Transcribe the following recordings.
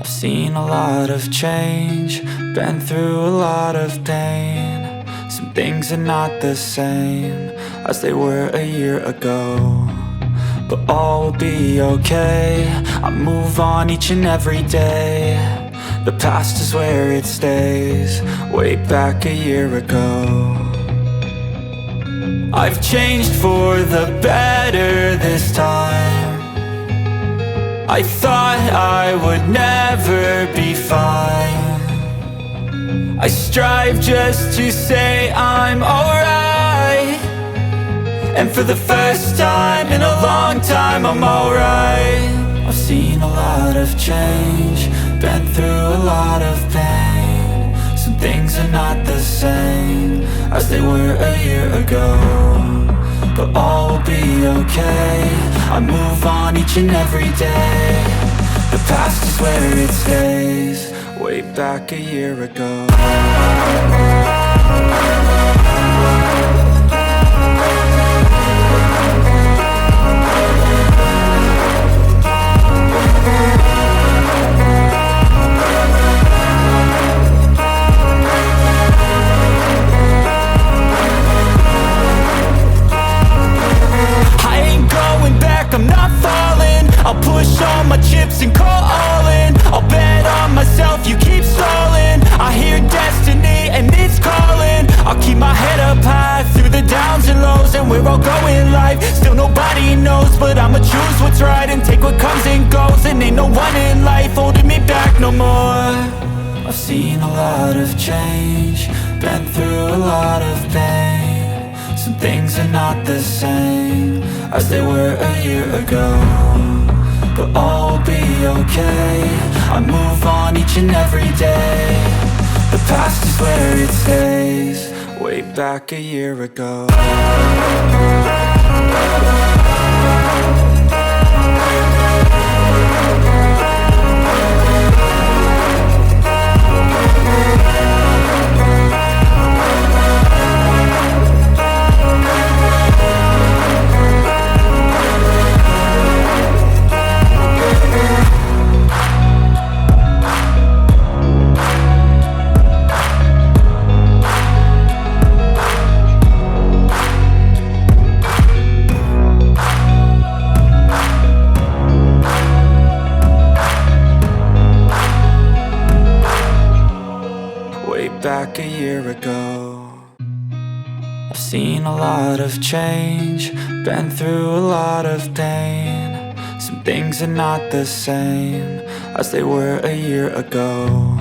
Seen a lot of change, been through a lot of pain. Some things are not the same as they were a year ago, but all will be okay. I move on each and every day. The past is where it stays, way back a year ago. I've changed for the better this time. I thought I would never be fine. I strive just to say I'm alright, and for the first time in a long time I'm alright. I've seen a lot of change, been through a lot of pain. Some things are not the same as they were a year ago, but all will be okay. I move on each and every day. The past is where it stays, way back a year ago. I'm not falling, I'll push all my chips and call all in. I'll bet on myself, you keep stalling. I hear destiny and it's calling. I'll keep my head up high through the downs and lows, and we're all going life. Still nobody knows, but I'ma choose what's right and take what comes and goes. And ain't no one in life holding me back no more. I've seen a lot of change, been through a lot of pain. Some things are not the same as they were a year ago, but all will be okay. I move on each and every day. The past is where it stays, way back a year ago. Back a year ago. I've seen a lot of change, been through a lot of pain. Some things are not the same as they were a year ago,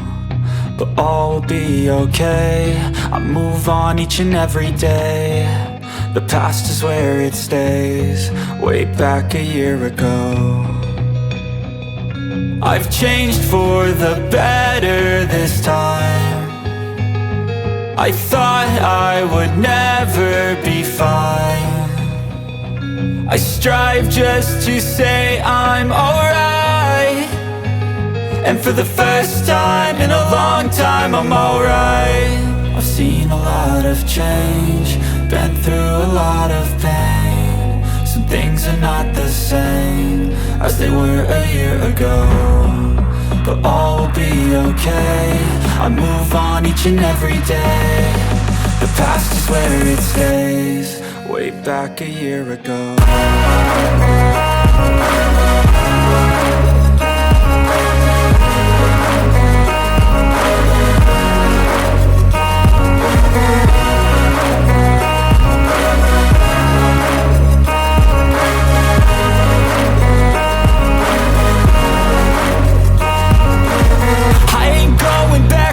but all will be okay. I move on each and every day. The past is where it stays, way back a year ago. I've changed for the better this time. I thought I would never be fine. I strive just to say I'm alright, and for the first time in a long time I'm alright. I've seen a lot of change, been through a lot of pain. Some things are not the same as they were a year ago, but all will be okay. I move on each and every day. The past is where it stays, way back a year ago.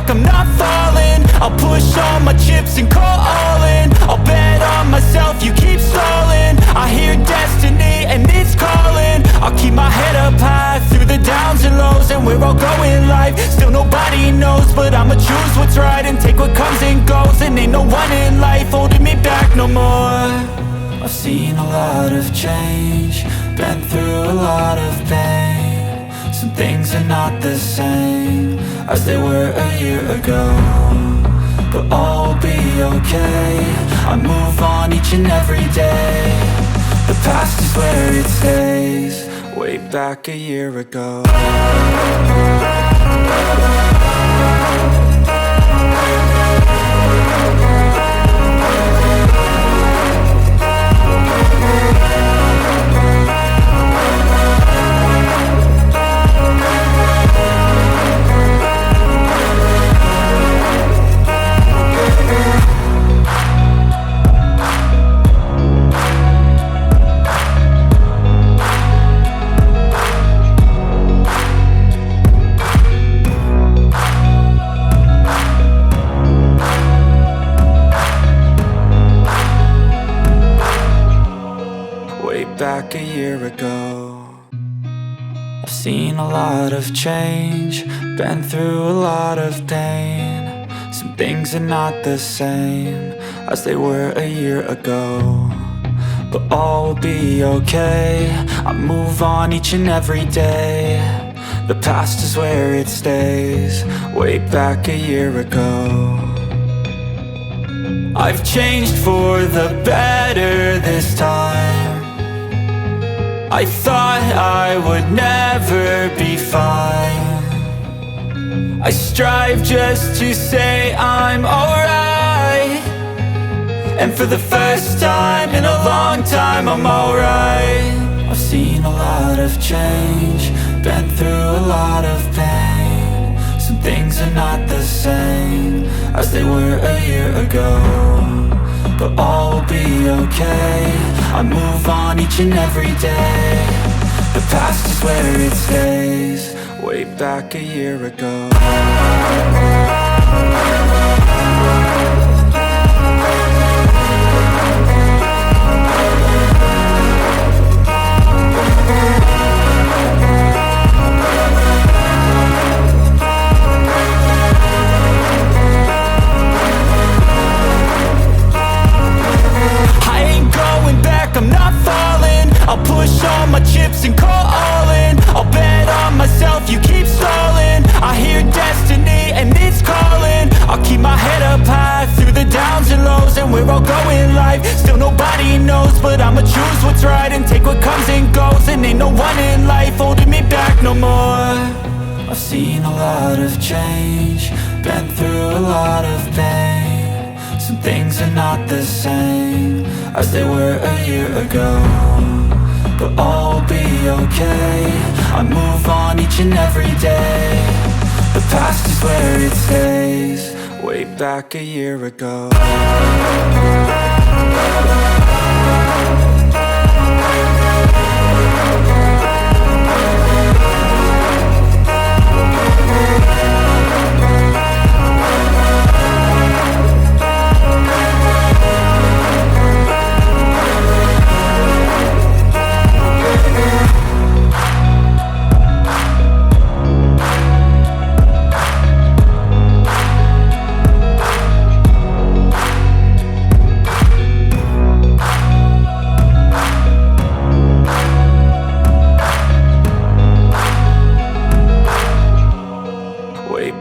I'm not falling, I'll push all my chips and call all in. I'll bet on myself, you keep stalling. I hear destiny and it's calling. I'll keep my head up high through the downs and lows, and we're all going life. Still nobody knows, but I'ma choose what's right and take what comes and goes. And ain't no one in life holding me back no more. I've seen a lot of change, been through a lot of pain. Some things are not the same as they were a year ago, but all will be okay. I move on each and every day. The past is where it stays, way back a year ago. seen a lot of change, been through a lot of pain. Some things are not the same as they were a year ago, but all will be okay. I move on each and every day. The past is where it stays, way back a year ago. I've changed for the better this time. I thought I would never be fine. I strive just to say I'm alright, and for the first time in a long time I'm alright. I've seen a lot of change, been through a lot of pain. Some things are not the same as they were a year ago, but all will be okay. I move on each and every day. The past is where it stays, way back a year ago. I'm not falling, I'll push all my chips and call all in. I'll bet on myself, you keep stalling. I hear destiny and it's calling. I'll keep my head up high through the downs and lows, and we're all going life. Still nobody knows, but I'ma choose what's right and take what comes and goes. And ain't no one in life holding me back no more. I've seen a lot of change, been through a lot of pain. Some things are not the same as they were a year ago, but all will be okay. I move on each and every day. The past is where it stays, way back a year ago.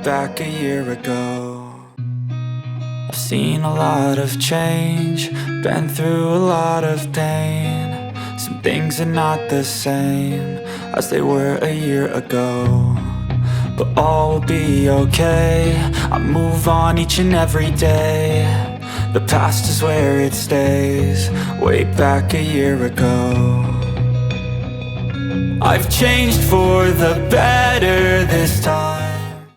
Back a year ago. I've seen a lot of change, been through a lot of pain. Some things are not the same as they were a year ago, but all will be okay. I move on each and every day. The past is where it stays, way back a year ago. I've changed for the better this time.